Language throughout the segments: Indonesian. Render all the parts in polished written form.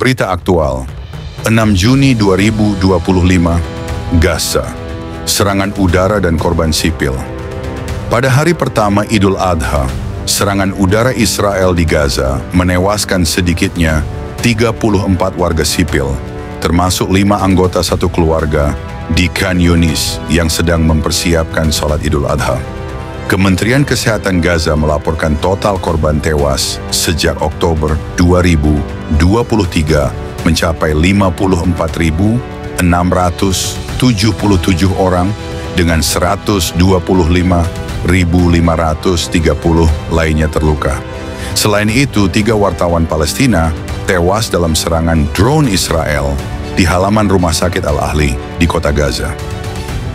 Berita aktual, 6 Juni 2025, Gaza, serangan udara dan korban sipil. Pada hari pertama Idul Adha, serangan udara Israel di Gaza menewaskan sedikitnya 34 warga sipil, termasuk 5 anggota satu keluarga di Khan Yunis yang sedang mempersiapkan sholat Idul Adha. Kementerian Kesehatan Gaza melaporkan total korban tewas sejak Oktober 2023 mencapai 54.677 orang dengan 125.530 lainnya terluka. Selain itu, 3 wartawan Palestina tewas dalam serangan drone Israel di halaman Rumah Sakit Al-Ahli di kota Gaza.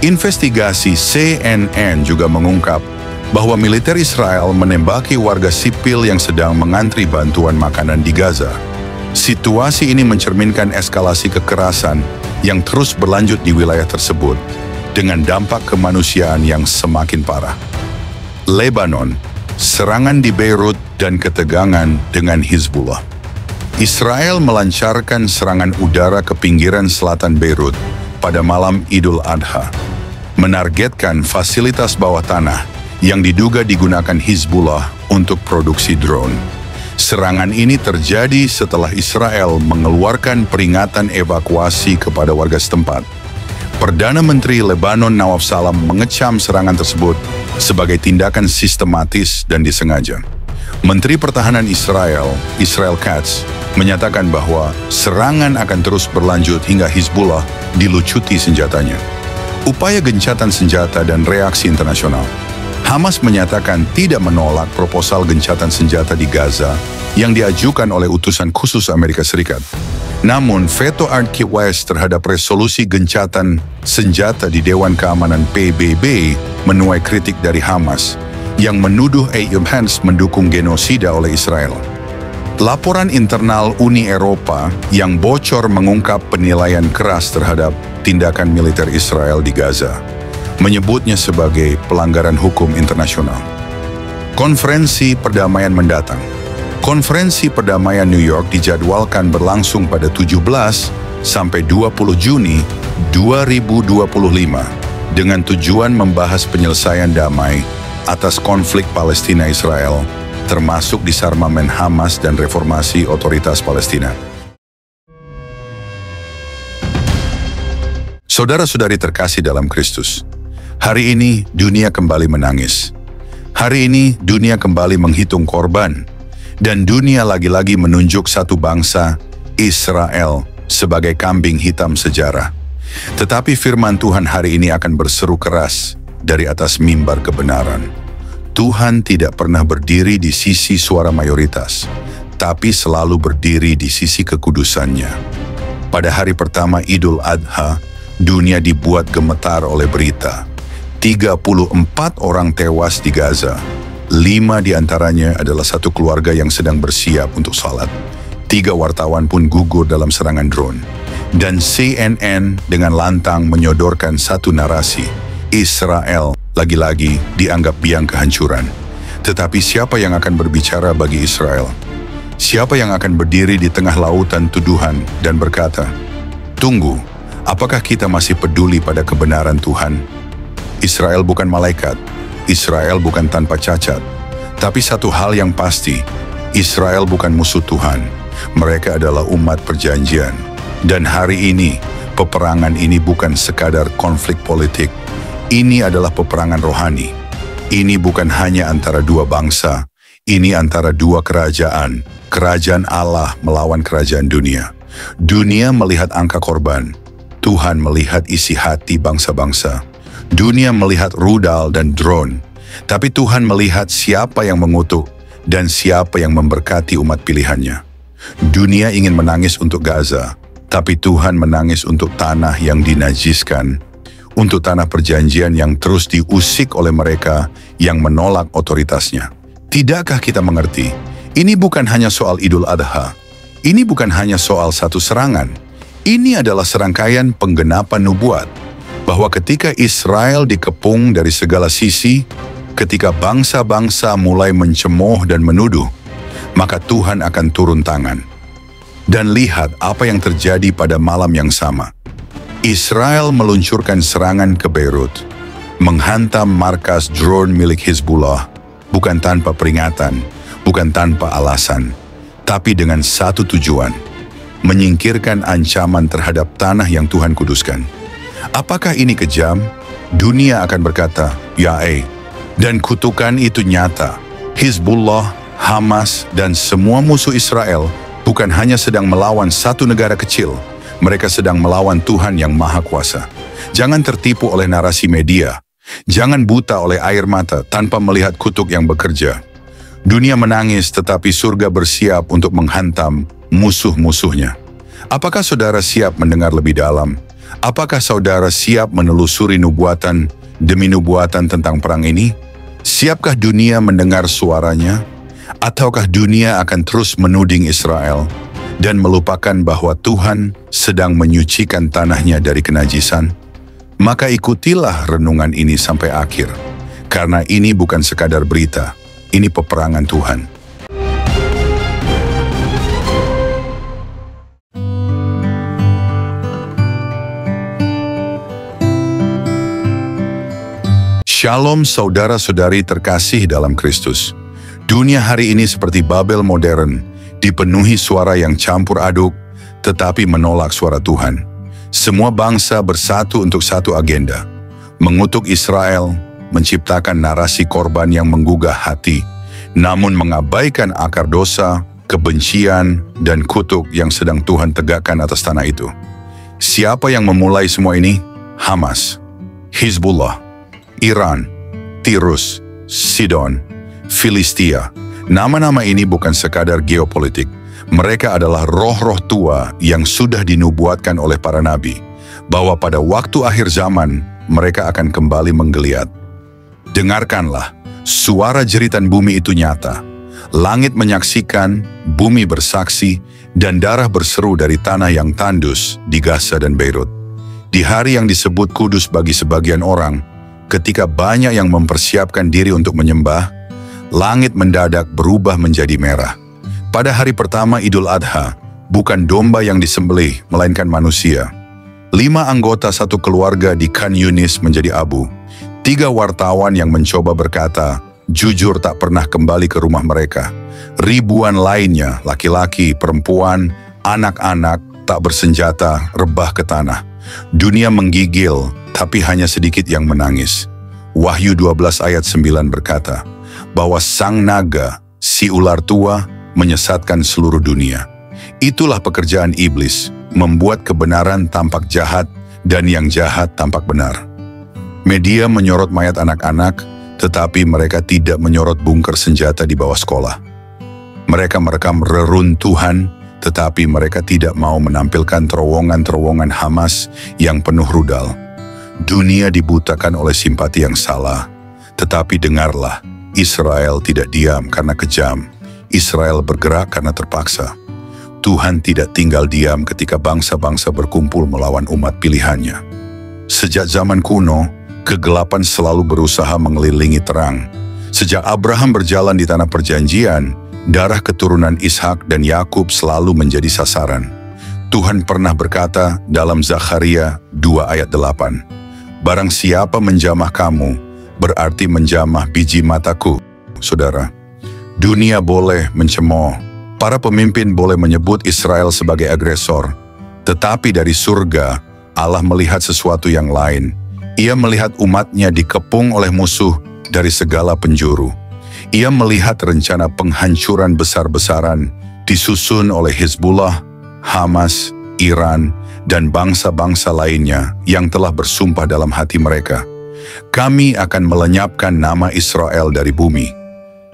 Investigasi CNN juga mengungkap bahwa militer Israel menembaki warga sipil yang sedang mengantri bantuan makanan di Gaza. Situasi ini mencerminkan eskalasi kekerasan yang terus berlanjut di wilayah tersebut dengan dampak kemanusiaan yang semakin parah. Lebanon, serangan di Beirut dan ketegangan dengan Hizbullah. Israel melancarkan serangan udara ke pinggiran selatan Beirut pada malam Idul Adha, menargetkan fasilitas bawah tanah yang diduga digunakan Hizbullah untuk produksi drone. Serangan ini terjadi setelah Israel mengeluarkan peringatan evakuasi kepada warga setempat. Perdana Menteri Lebanon Nawaf Salam mengecam serangan tersebut sebagai tindakan sistematis dan disengaja. Menteri Pertahanan Israel, Israel Katz, menyatakan bahwa serangan akan terus berlanjut hingga Hizbullah dilucuti senjatanya. Upaya gencatan senjata dan reaksi internasional. Hamas menyatakan tidak menolak proposal gencatan senjata di Gaza yang diajukan oleh utusan khusus Amerika Serikat. Namun, veto Archie West terhadap resolusi gencatan senjata di Dewan Keamanan PBB menuai kritik dari Hamas yang menuduh Eyüp Hans mendukung genosida oleh Israel. Laporan internal Uni Eropa yang bocor mengungkap penilaian keras terhadap tindakan militer Israel di Gaza, menyebutnya sebagai pelanggaran hukum internasional. Konferensi perdamaian mendatang. Konferensi perdamaian New York dijadwalkan berlangsung pada 17 sampai 20 Juni 2025 dengan tujuan membahas penyelesaian damai atas konflik Palestina-Israel, termasuk disarmamen Hamas dan reformasi otoritas Palestina. Saudara-saudari terkasih dalam Kristus, hari ini dunia kembali menangis. Hari ini dunia kembali menghitung korban, dan dunia lagi-lagi menunjuk satu bangsa, Israel, sebagai kambing hitam sejarah. Tetapi firman Tuhan hari ini akan berseru keras dari atas mimbar kebenaran. Tuhan tidak pernah berdiri di sisi suara mayoritas, tapi selalu berdiri di sisi kekudusannya. Pada hari pertama Idul Adha, dunia dibuat gemetar oleh berita. 34 orang tewas di Gaza. 5 diantaranya adalah satu keluarga yang sedang bersiap untuk salat. 3 wartawan pun gugur dalam serangan drone. Dan CNN dengan lantang menyodorkan satu narasi. Israel lagi-lagi dianggap biang kehancuran. Tetapi siapa yang akan berbicara bagi Israel? Siapa yang akan berdiri di tengah lautan tuduhan dan berkata, "Tunggu, apakah kita masih peduli pada kebenaran Tuhan?" Israel bukan malaikat, Israel bukan tanpa cacat. Tapi satu hal yang pasti, Israel bukan musuh Tuhan. Mereka adalah umat perjanjian. Dan hari ini, peperangan ini bukan sekadar konflik politik. Ini adalah peperangan rohani. Ini bukan hanya antara 2 bangsa, ini antara 2 kerajaan. Kerajaan Allah melawan kerajaan dunia. Dunia melihat angka korban. Tuhan melihat isi hati bangsa-bangsa. Dunia melihat rudal dan drone, tapi Tuhan melihat siapa yang mengutuk dan siapa yang memberkati umat pilihannya. Dunia ingin menangis untuk Gaza, tapi Tuhan menangis untuk tanah yang dinajiskan, untuk tanah perjanjian yang terus diusik oleh mereka yang menolak otoritasnya. Tidakkah kita mengerti? Ini bukan hanya soal Idul Adha. Ini bukan hanya soal satu serangan. Ini adalah serangkaian penggenapan nubuat. Bahwa ketika Israel dikepung dari segala sisi, ketika bangsa-bangsa mulai mencemooh dan menuduh, maka Tuhan akan turun tangan. Dan lihat apa yang terjadi pada malam yang sama. Israel meluncurkan serangan ke Beirut, menghantam markas drone milik Hizbullah, bukan tanpa peringatan, bukan tanpa alasan, tapi dengan satu tujuan, menyingkirkan ancaman terhadap tanah yang Tuhan kuduskan. Apakah ini kejam? Dunia akan berkata, ya dan kutukan itu nyata. Hizbullah, Hamas, dan semua musuh Israel bukan hanya sedang melawan satu negara kecil, mereka sedang melawan Tuhan yang Maha Kuasa. Jangan tertipu oleh narasi media. Jangan buta oleh air mata tanpa melihat kutuk yang bekerja. Dunia menangis tetapi surga bersiap untuk menghantam musuh-musuhnya. Apakah saudara siap mendengar lebih dalam? Apakah saudara siap menelusuri nubuatan demi nubuatan tentang perang ini? Siapkah dunia mendengar suaranya? Ataukah dunia akan terus menuding Israel dan melupakan bahwa Tuhan sedang menyucikan tanahnya dari kenajisan? Maka ikutilah renungan ini sampai akhir, karena ini bukan sekadar berita, ini peperangan Tuhan. Shalom saudara-saudari terkasih dalam Kristus. Dunia hari ini seperti Babel modern, dipenuhi suara yang campur aduk, tetapi menolak suara Tuhan. Semua bangsa bersatu untuk satu agenda, mengutuk Israel, menciptakan narasi korban yang menggugah hati, namun mengabaikan akar dosa, kebencian, dan kutuk yang sedang Tuhan tegakkan atas tanah itu. Siapa yang memulai semua ini? Hamas, Hizbullah, Iran, Tirus, Sidon, Filistia. Nama-nama ini bukan sekadar geopolitik. Mereka adalah roh-roh tua yang sudah dinubuatkan oleh para nabi, bahwa pada waktu akhir zaman mereka akan kembali menggeliat. Dengarkanlah, suara jeritan bumi itu nyata. Langit menyaksikan, bumi bersaksi, dan darah berseru dari tanah yang tandus di Gaza dan Beirut. Di hari yang disebut kudus bagi sebagian orang, ketika banyak yang mempersiapkan diri untuk menyembah, langit mendadak berubah menjadi merah. Pada hari pertama Idul Adha, bukan domba yang disembelih, melainkan manusia. 5 anggota satu keluarga di Khan Yunis menjadi abu. 3 wartawan yang mencoba berkata, jujur tak pernah kembali ke rumah mereka. Ribuan lainnya, laki-laki, perempuan, anak-anak, tak bersenjata, rebah ke tanah. Dunia menggigil, tapi hanya sedikit yang menangis. Wahyu 12 ayat 9 berkata, bahwa sang naga, si ular tua, menyesatkan seluruh dunia. Itulah pekerjaan iblis, membuat kebenaran tampak jahat dan yang jahat tampak benar. Media menyorot mayat anak-anak, tetapi mereka tidak menyorot bunker senjata di bawah sekolah. Mereka merekam reruntuhan, tetapi mereka tidak mau menampilkan terowongan-terowongan Hamas yang penuh rudal. Dunia dibutakan oleh simpati yang salah, tetapi dengarlah, Israel tidak diam karena kejam. Israel bergerak karena terpaksa. Tuhan tidak tinggal diam ketika bangsa-bangsa berkumpul melawan umat pilihannya. Sejak zaman kuno, kegelapan selalu berusaha mengelilingi terang. Sejak Abraham berjalan di tanah perjanjian, darah keturunan Ishak dan Yakub selalu menjadi sasaran. Tuhan pernah berkata dalam Zakharia 2 ayat 8, barang siapa menjamah kamu, berarti menjamah biji mataku. Saudara, dunia boleh mencemooh, para pemimpin boleh menyebut Israel sebagai agresor, tetapi dari surga, Allah melihat sesuatu yang lain. Ia melihat umatnya dikepung oleh musuh dari segala penjuru. Ia melihat rencana penghancuran besar-besaran disusun oleh Hizbullah, Hamas, Iran, dan bangsa-bangsa lainnya yang telah bersumpah dalam hati mereka. Kami akan melenyapkan nama Israel dari bumi.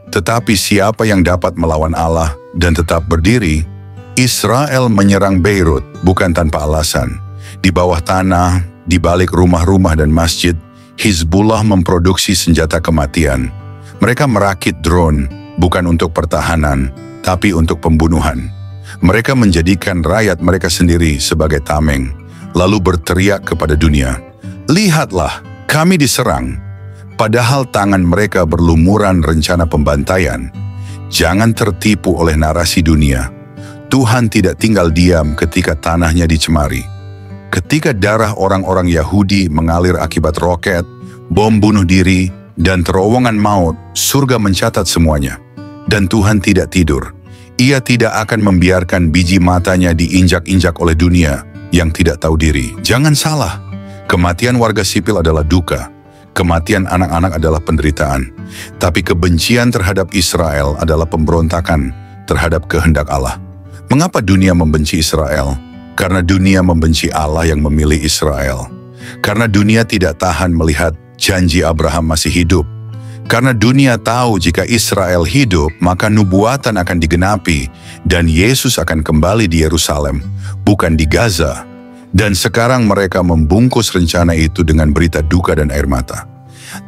Tetapi siapa yang dapat melawan Allah dan tetap berdiri? Israel menyerang Beirut bukan tanpa alasan. Di bawah tanah, di balik rumah-rumah dan masjid, Hizbullah memproduksi senjata kematian. Mereka merakit drone bukan untuk pertahanan, tapi untuk pembunuhan. Mereka menjadikan rakyat mereka sendiri sebagai tameng, lalu berteriak kepada dunia, lihatlah, kami diserang. Padahal tangan mereka berlumuran rencana pembantaian. Jangan tertipu oleh narasi dunia. Tuhan tidak tinggal diam ketika tanahnya dicemari. Ketika darah orang-orang Yahudi mengalir akibat roket, bom bunuh diri, dan terowongan maut, surga mencatat semuanya. Dan Tuhan tidak tidur. Ia tidak akan membiarkan biji matanya diinjak-injak oleh dunia yang tidak tahu diri. Jangan salah, kematian warga sipil adalah duka. Kematian anak-anak adalah penderitaan. Tapi kebencian terhadap Israel adalah pemberontakan terhadap kehendak Allah. Mengapa dunia membenci Israel? Karena dunia membenci Allah yang memilih Israel. Karena dunia tidak tahan melihat janji Abraham masih hidup. Karena dunia tahu jika Israel hidup, maka nubuatan akan digenapi dan Yesus akan kembali di Yerusalem, bukan di Gaza. Dan sekarang mereka membungkus rencana itu dengan berita duka dan air mata.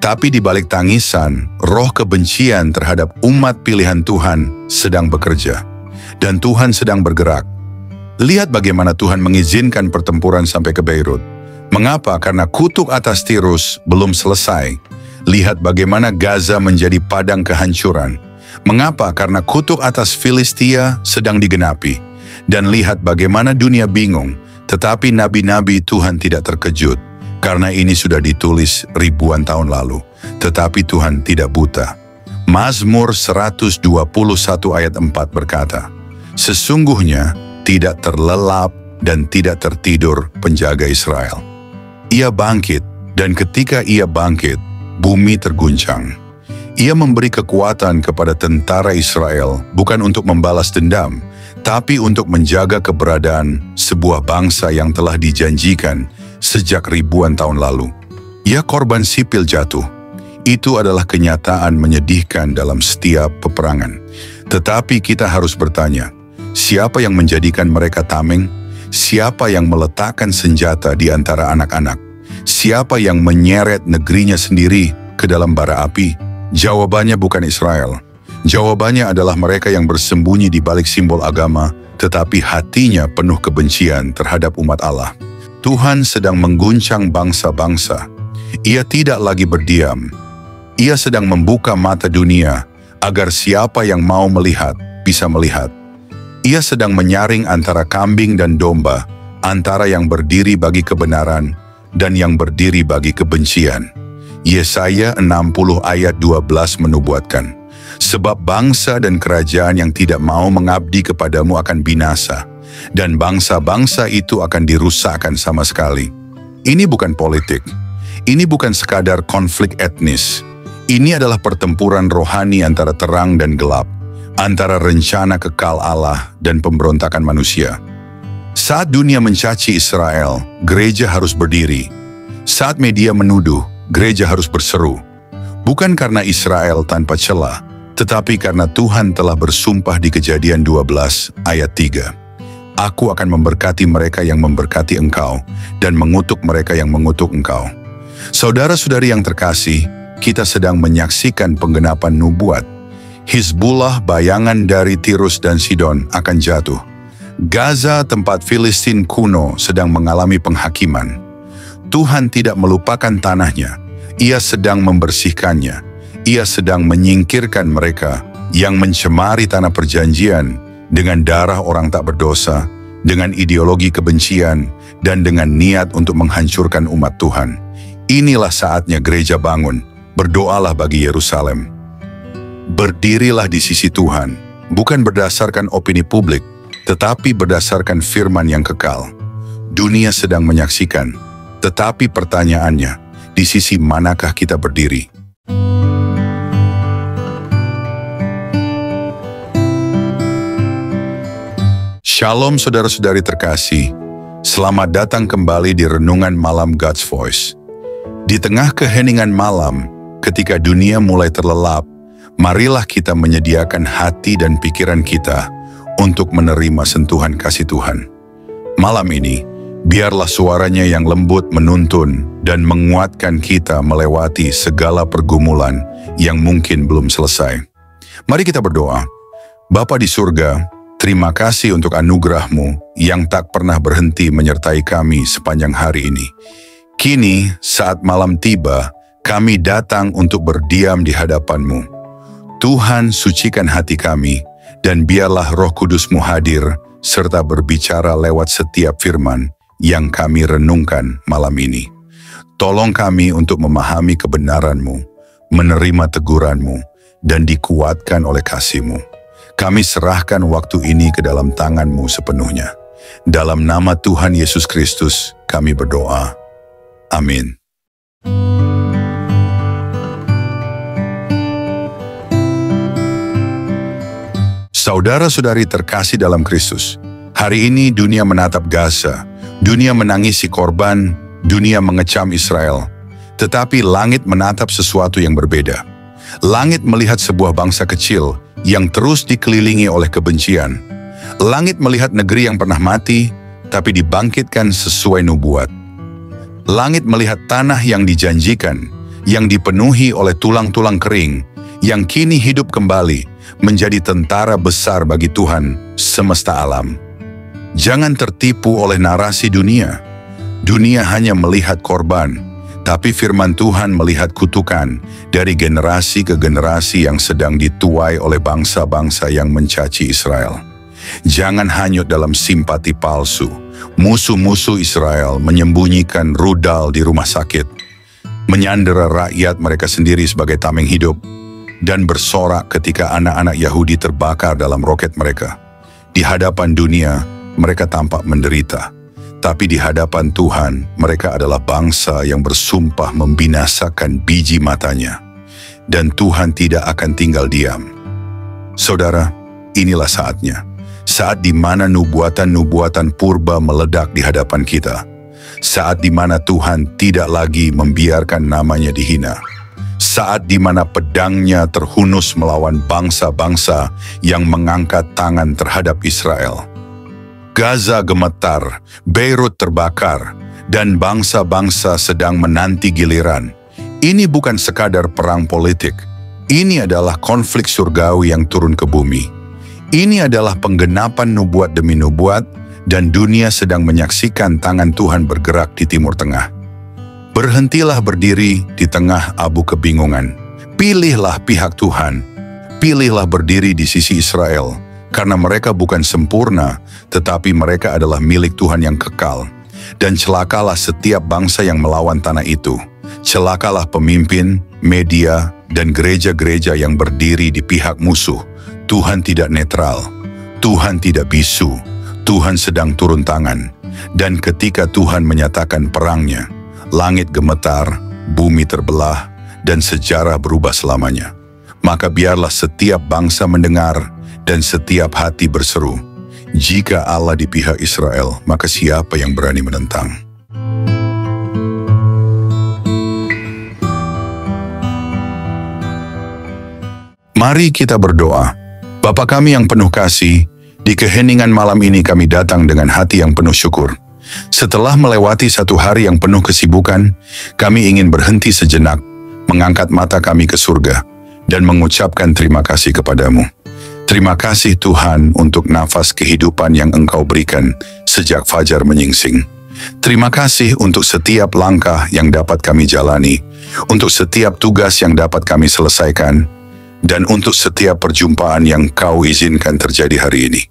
Tapi di balik tangisan, roh kebencian terhadap umat pilihan Tuhan sedang bekerja. Dan Tuhan sedang bergerak. Lihat bagaimana Tuhan mengizinkan pertempuran sampai ke Beirut. Mengapa? Karena kutuk atas Tirus belum selesai. Lihat bagaimana Gaza menjadi padang kehancuran. Mengapa? Karena kutuk atas Filistia sedang digenapi. Dan lihat bagaimana dunia bingung, tetapi nabi-nabi Tuhan tidak terkejut. Karena ini sudah ditulis ribuan tahun lalu. Tetapi Tuhan tidak buta. Mazmur 121 ayat 4 berkata, "Sesungguhnya tidak terlelap dan tidak tertidur penjaga Israel." Ia bangkit, dan ketika ia bangkit, bumi terguncang. Ia memberi kekuatan kepada tentara Israel bukan untuk membalas dendam, tapi untuk menjaga keberadaan sebuah bangsa yang telah dijanjikan sejak ribuan tahun lalu. Ia korban sipil jatuh. Itu adalah kenyataan menyedihkan dalam setiap peperangan. Tetapi kita harus bertanya, siapa yang menjadikan mereka tameng? Siapa yang meletakkan senjata di antara anak-anak? Siapa yang menyeret negerinya sendiri ke dalam bara api? Jawabannya bukan Israel. Jawabannya adalah mereka yang bersembunyi di balik simbol agama, tetapi hatinya penuh kebencian terhadap umat Allah. Tuhan sedang mengguncang bangsa-bangsa. Ia tidak lagi berdiam. Ia sedang membuka mata dunia agar siapa yang mau melihat bisa melihat. Ia sedang menyaring antara kambing dan domba, antara yang berdiri bagi kebenaran dan yang berdiri bagi kebencian. Yesaya 60 ayat 12 menubuatkan, "Sebab bangsa dan kerajaan yang tidak mau mengabdi kepadamu akan binasa, dan bangsa-bangsa itu akan dirusakkan sama sekali." Ini bukan politik. Ini bukan sekadar konflik etnis. Ini adalah pertempuran rohani antara terang dan gelap, antara rencana kekal Allah dan pemberontakan manusia. Saat dunia mencaci Israel, gereja harus berdiri. Saat media menuduh, gereja harus berseru. Bukan karena Israel tanpa celah, tetapi karena Tuhan telah bersumpah di Kejadian 12 ayat 3. "Aku akan memberkati mereka yang memberkati engkau, dan mengutuk mereka yang mengutuk engkau." Saudara-saudari yang terkasih, kita sedang menyaksikan penggenapan nubuat. Hizbullah, bayangan dari Tirus dan Sidon, akan jatuh. Gaza, tempat Filistin kuno, sedang mengalami penghakiman. Tuhan tidak melupakan tanahnya. Ia sedang membersihkannya. Ia sedang menyingkirkan mereka yang mencemari tanah perjanjian dengan darah orang tak berdosa, dengan ideologi kebencian, dan dengan niat untuk menghancurkan umat Tuhan. Inilah saatnya gereja bangun. Berdoalah bagi Yerusalem. Berdirilah di sisi Tuhan, bukan berdasarkan opini publik, tetapi berdasarkan firman yang kekal. Dunia sedang menyaksikan, tetapi pertanyaannya, di sisi manakah kita berdiri? Shalom saudara-saudari terkasih, selamat datang kembali di Renungan Malam God's Voice. Di tengah keheningan malam, ketika dunia mulai terlelap, marilah kita menyediakan hati dan pikiran kita untuk menerima sentuhan kasih Tuhan. Malam ini, biarlah suaranya yang lembut menuntun dan menguatkan kita melewati segala pergumulan yang mungkin belum selesai. Mari kita berdoa. Bapa di surga, terima kasih untuk anugerah-Mu yang tak pernah berhenti menyertai kami sepanjang hari ini. Kini, saat malam tiba, kami datang untuk berdiam di hadapan-Mu. Tuhan, sucikan hati kami, dan biarlah Roh Kudus-Mu hadir serta berbicara lewat setiap firman yang kami renungkan malam ini. Tolong kami untuk memahami kebenaran-Mu, menerima teguran-Mu, dan dikuatkan oleh kasih-Mu. Kami serahkan waktu ini ke dalam tangan-Mu sepenuhnya. Dalam nama Tuhan Yesus Kristus, kami berdoa. Amin. Saudara-saudari terkasih dalam Kristus, hari ini dunia menatap Gaza, dunia menangisi korban, dunia mengecam Israel. Tetapi langit menatap sesuatu yang berbeda. Langit melihat sebuah bangsa kecil yang terus dikelilingi oleh kebencian. Langit melihat negeri yang pernah mati, tapi dibangkitkan sesuai nubuat. Langit melihat tanah yang dijanjikan, yang dipenuhi oleh tulang-tulang kering, yang kini hidup kembali, menjadi tentara besar bagi Tuhan semesta alam. Jangan tertipu oleh narasi dunia. Dunia hanya melihat korban, tapi firman Tuhan melihat kutukan dari generasi ke generasi yang sedang dituai oleh bangsa-bangsa yang mencaci Israel. Jangan hanyut dalam simpati palsu. Musuh-musuh Israel menyembunyikan rudal di rumah sakit, menyandera rakyat mereka sendiri sebagai tameng hidup, dan bersorak ketika anak-anak Yahudi terbakar dalam roket mereka. Di hadapan dunia, mereka tampak menderita. Tapi di hadapan Tuhan, mereka adalah bangsa yang bersumpah membinasakan biji matanya. Dan Tuhan tidak akan tinggal diam. Saudara, inilah saatnya. Saat di mana nubuatan-nubuatan purba meledak di hadapan kita. Saat di mana Tuhan tidak lagi membiarkan namanya dihina. Saat di mana pedangnya terhunus melawan bangsa-bangsa yang mengangkat tangan terhadap Israel. Gaza gemetar, Beirut terbakar, dan bangsa-bangsa sedang menanti giliran. Ini bukan sekadar perang politik, ini adalah konflik surgawi yang turun ke bumi. Ini adalah penggenapan nubuat demi nubuat, dan dunia sedang menyaksikan tangan Tuhan bergerak di Timur Tengah. Berhentilah berdiri di tengah abu kebingungan. Pilihlah pihak Tuhan. Pilihlah berdiri di sisi Israel, karena mereka bukan sempurna, tetapi mereka adalah milik Tuhan yang kekal. Dan celakalah setiap bangsa yang melawan tanah itu. Celakalah pemimpin, media, dan gereja-gereja yang berdiri di pihak musuh. Tuhan tidak netral. Tuhan tidak bisu. Tuhan sedang turun tangan. Dan ketika Tuhan menyatakan perangnya, langit gemetar, bumi terbelah, dan sejarah berubah selamanya. Maka biarlah setiap bangsa mendengar dan setiap hati berseru, jika Allah di pihak Israel, maka siapa yang berani menentang? Mari kita berdoa. Bapa kami yang penuh kasih, di keheningan malam ini kami datang dengan hati yang penuh syukur. Setelah melewati satu hari yang penuh kesibukan, kami ingin berhenti sejenak, mengangkat mata kami ke surga, dan mengucapkan terima kasih kepadamu. Terima kasih Tuhan untuk nafas kehidupan yang Engkau berikan sejak fajar menyingsing. Terima kasih untuk setiap langkah yang dapat kami jalani, untuk setiap tugas yang dapat kami selesaikan, dan untuk setiap perjumpaan yang Kau izinkan terjadi hari ini.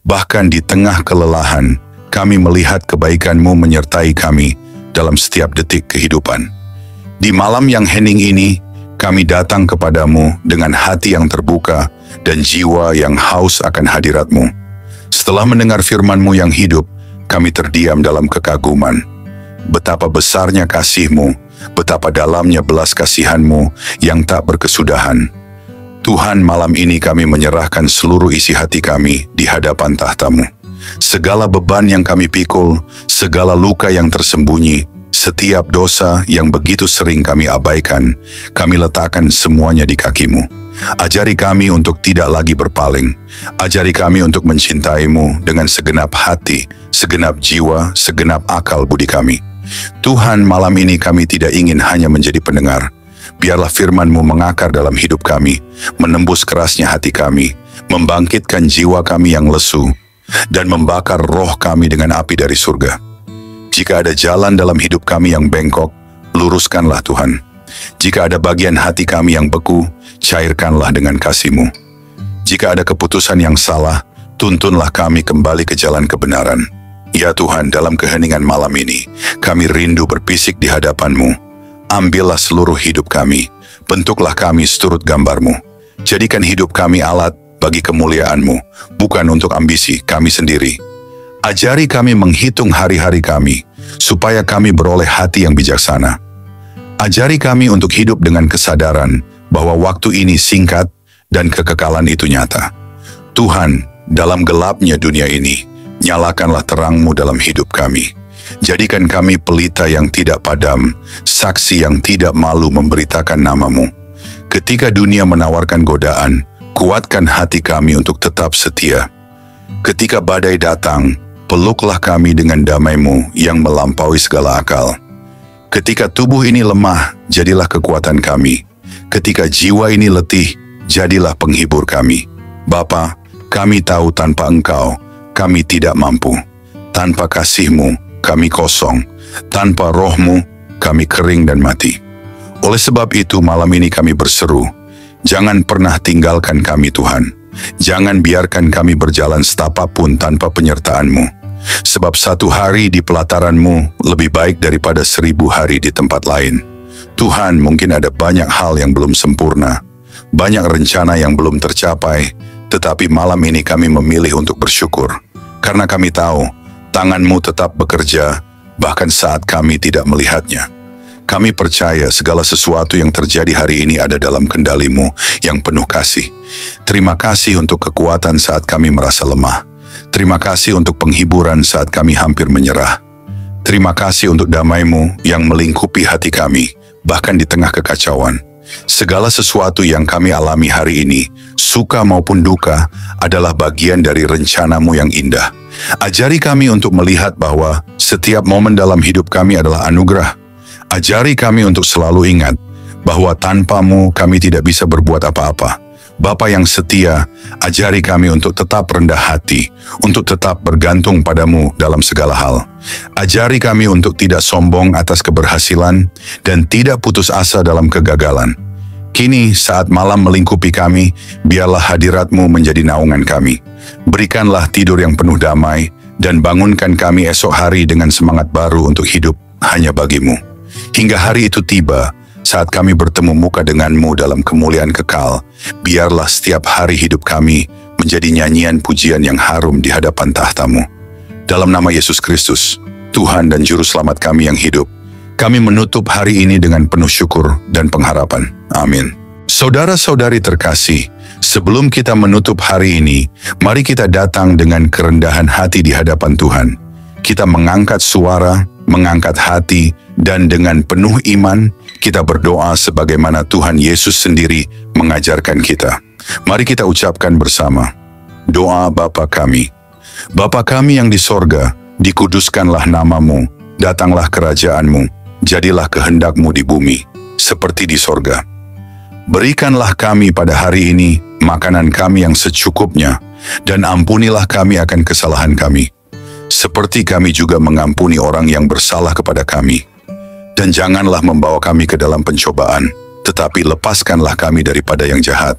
Bahkan di tengah kelelahan, kami melihat kebaikan-Mu menyertai kami dalam setiap detik kehidupan. Di malam yang hening ini, kami datang kepadamu dengan hati yang terbuka dan jiwa yang haus akan hadirat-Mu. Setelah mendengar firman-Mu yang hidup, kami terdiam dalam kekaguman. Betapa besarnya kasih-Mu, betapa dalamnya belas kasihan-Mu yang tak berkesudahan. Tuhan, malam ini kami menyerahkan seluruh isi hati kami di hadapan tahta-Mu. Segala beban yang kami pikul, segala luka yang tersembunyi, setiap dosa yang begitu sering kami abaikan, kami letakkan semuanya di kaki-Mu. Ajari kami untuk tidak lagi berpaling. Ajari kami untuk mencintai-Mu dengan segenap hati, segenap jiwa, segenap akal budi kami. Tuhan, malam ini kami tidak ingin hanya menjadi pendengar. Biarlah firman-Mu mengakar dalam hidup kami, menembus kerasnya hati kami, membangkitkan jiwa kami yang lesu, dan membakar roh kami dengan api dari surga. Jika ada jalan dalam hidup kami yang bengkok, luruskanlah Tuhan. Jika ada bagian hati kami yang beku, cairkanlah dengan kasih-Mu. Jika ada keputusan yang salah, Tuntunlah kami kembali ke jalan kebenaran. Ya Tuhan, dalam keheningan malam ini, kami rindu berbisik di hadapan-Mu. Ambillah seluruh hidup kami, bentuklah kami seturut gambar-Mu. Jadikan hidup kami alat bagi kemuliaan-Mu, bukan untuk ambisi kami sendiri. Ajari kami menghitung hari-hari kami, supaya kami beroleh hati yang bijaksana. Ajari kami untuk hidup dengan kesadaran bahwa waktu ini singkat dan kekekalan itu nyata. Tuhan, dalam gelapnya dunia ini, nyalakanlah terang-Mu dalam hidup kami. Jadikan kami pelita yang tidak padam, saksi yang tidak malu memberitakan nama-Mu. Ketika dunia menawarkan godaan, kuatkan hati kami untuk tetap setia. Ketika badai datang, peluklah kami dengan damai-Mu yang melampaui segala akal. Ketika tubuh ini lemah, jadilah kekuatan kami. Ketika jiwa ini letih, jadilah penghibur kami. Bapa, kami tahu tanpa Engkau, kami tidak mampu. Tanpa kasih-Mu, kami kosong. Tanpa Roh-Mu, kami kering dan mati. Oleh sebab itu, malam ini kami berseru, jangan pernah tinggalkan kami Tuhan. Jangan biarkan kami berjalan setapak pun tanpa penyertaan-Mu. Sebab 1 hari di pelataran-Mu lebih baik daripada 1000 hari di tempat lain. Tuhan, mungkin ada banyak hal yang belum sempurna, banyak rencana yang belum tercapai, tetapi malam ini kami memilih untuk bersyukur. Karena kami tahu, tangan-Mu tetap bekerja, bahkan saat kami tidak melihatnya. Kami percaya segala sesuatu yang terjadi hari ini ada dalam kendali-Mu yang penuh kasih. Terima kasih untuk kekuatan saat kami merasa lemah. Terima kasih untuk penghiburan saat kami hampir menyerah. Terima kasih untuk damai-Mu yang melingkupi hati kami, bahkan di tengah kekacauan. Segala sesuatu yang kami alami hari ini, suka maupun duka, adalah bagian dari rencana-Mu yang indah. Ajari kami untuk melihat bahwa setiap momen dalam hidup kami adalah anugerah. Ajari kami untuk selalu ingat bahwa tanpa-Mu kami tidak bisa berbuat apa-apa. Bapa yang setia, ajari kami untuk tetap rendah hati, untuk tetap bergantung pada-Mu dalam segala hal. Ajari kami untuk tidak sombong atas keberhasilan dan tidak putus asa dalam kegagalan. Kini saat malam melingkupi kami, biarlah hadirat-Mu menjadi naungan kami. Berikanlah tidur yang penuh damai dan bangunkan kami esok hari dengan semangat baru untuk hidup hanya bagi-Mu. Hingga hari itu tiba, saat kami bertemu muka dengan-Mu dalam kemuliaan kekal, biarlah setiap hari hidup kami menjadi nyanyian pujian yang harum di hadapan tahta-Mu. Dalam nama Yesus Kristus, Tuhan dan Juru Selamat kami yang hidup, kami menutup hari ini dengan penuh syukur dan pengharapan. Amin. Saudara-saudari terkasih, sebelum kita menutup hari ini, mari kita datang dengan kerendahan hati di hadapan Tuhan. Kita mengangkat suara, mengangkat hati, dan dengan penuh iman, kita berdoa sebagaimana Tuhan Yesus sendiri mengajarkan kita. Mari kita ucapkan bersama. Doa Bapa kami. Bapa kami yang di sorga, dikuduskanlah nama-Mu, datanglah kerajaan-Mu, jadilah kehendak-Mu di bumi, seperti di sorga. Berikanlah kami pada hari ini makanan kami yang secukupnya, dan ampunilah kami akan kesalahan kami, seperti kami juga mengampuni orang yang bersalah kepada kami. Dan janganlah membawa kami ke dalam pencobaan, tetapi lepaskanlah kami daripada yang jahat.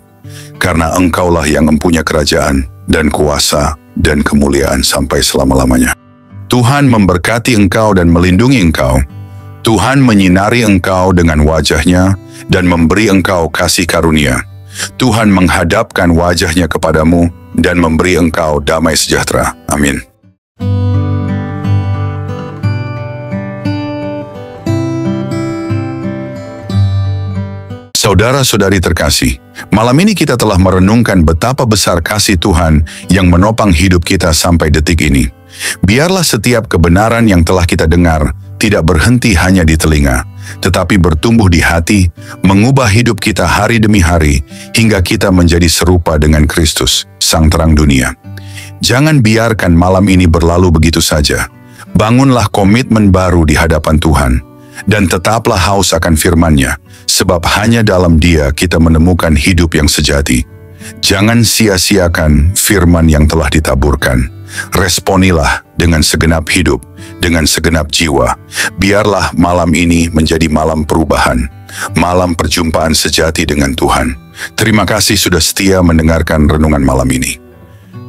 Karena Engkaulah yang mempunyai kerajaan, dan kuasa, dan kemuliaan sampai selama-lamanya. Tuhan memberkati engkau dan melindungi engkau. Tuhan menyinari engkau dengan wajah-Nya, dan memberi engkau kasih karunia. Tuhan menghadapkan wajah-Nya kepadamu, dan memberi engkau damai sejahtera. Amin. Saudara-saudari terkasih, malam ini kita telah merenungkan betapa besar kasih Tuhan yang menopang hidup kita sampai detik ini. Biarlah setiap kebenaran yang telah kita dengar tidak berhenti hanya di telinga, tetapi bertumbuh di hati, mengubah hidup kita hari demi hari, hingga kita menjadi serupa dengan Kristus, Sang Terang Dunia. Jangan biarkan malam ini berlalu begitu saja. Bangunlah komitmen baru di hadapan Tuhan, dan tetaplah haus akan firman-Nya, sebab hanya dalam Dia kita menemukan hidup yang sejati. Jangan sia-siakan firman yang telah ditaburkan. Responilah dengan segenap hidup, dengan segenap jiwa. Biarlah malam ini menjadi malam perubahan, malam perjumpaan sejati dengan Tuhan. Terima kasih sudah setia mendengarkan renungan malam ini.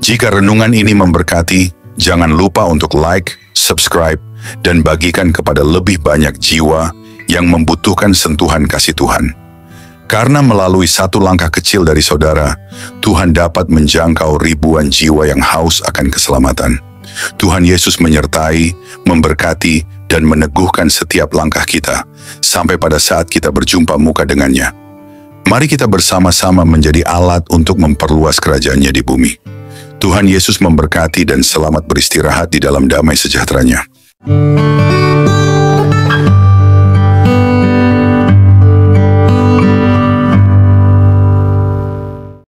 Jika renungan ini memberkati, jangan lupa untuk like, subscribe, dan bagikan kepada lebih banyak jiwa yang membutuhkan sentuhan kasih Tuhan. Karena melalui satu langkah kecil dari saudara, Tuhan dapat menjangkau ribuan jiwa yang haus akan keselamatan. Tuhan Yesus menyertai, memberkati, dan meneguhkan setiap langkah kita, sampai pada saat kita berjumpa muka dengannya. Mari kita bersama-sama menjadi alat untuk memperluas kerajaan-Nya di bumi. Tuhan Yesus memberkati dan selamat beristirahat di dalam damai sejahtera-Nya.